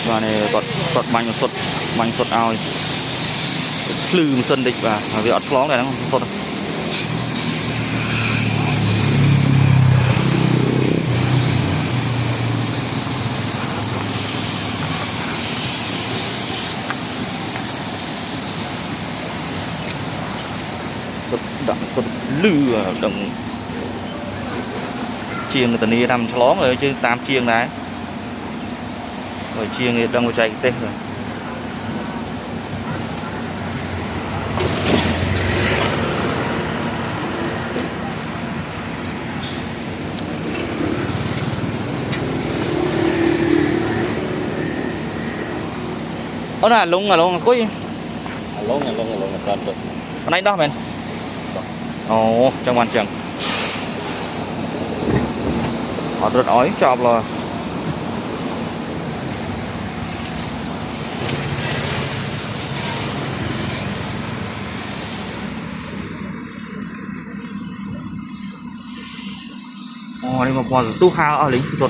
và này còn bánh sốt ao lư sân địch và việc ọt lóng này nó sốt sốt đậm sốt lư đậm chiêng người ta đi làm lóng rồi chứ tam chiêng đấy rồi chiêng thì đang chạy tê rồi ơ là lông cuối lông là toàn được con này đó mình ồ trong quan trọng họ rất ói chọc rồi ồ đây mà còn tu hao ở lính rồi